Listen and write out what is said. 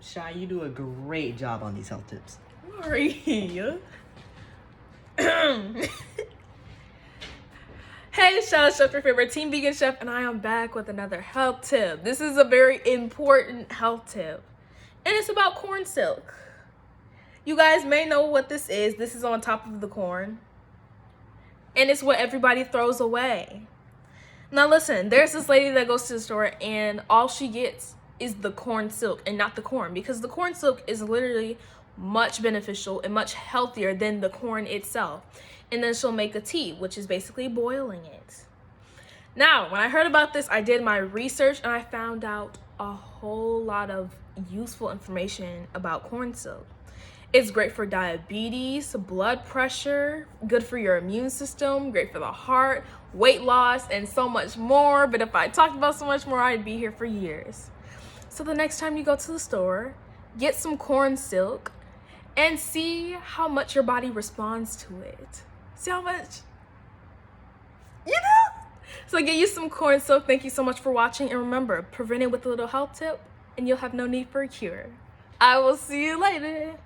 Shy, you do a great job on these health tips. Maria. Hey, it's Shy, Chef, your favorite Team Vegan Chef, and I am back with another health tip. This is a very important health tip, and it's about corn silk. You guys may know what this is. This is on top of the corn, and it's what everybody throws away. Now listen, there's this lady that goes to the store, and all she gets is the corn silk and not the corn, because the corn silk is literally much beneficial and much healthier than the corn itself. And then she'll make a tea, which is basically boiling it. Now, when I heard about this, I did my research and I found out a whole lot of useful information about corn silk. It's great for diabetes, blood pressure, good for your immune system, great for the heart, weight loss, and so much more. But if I talked about so much more, I'd be here for years. So the next time you go to the store, get some corn silk and see how much your body responds to it. See how much? You know? So get you some corn silk. Thank you so much for watching. And remember, prevent it with a little health tip and you'll have no need for a cure. I will see you later.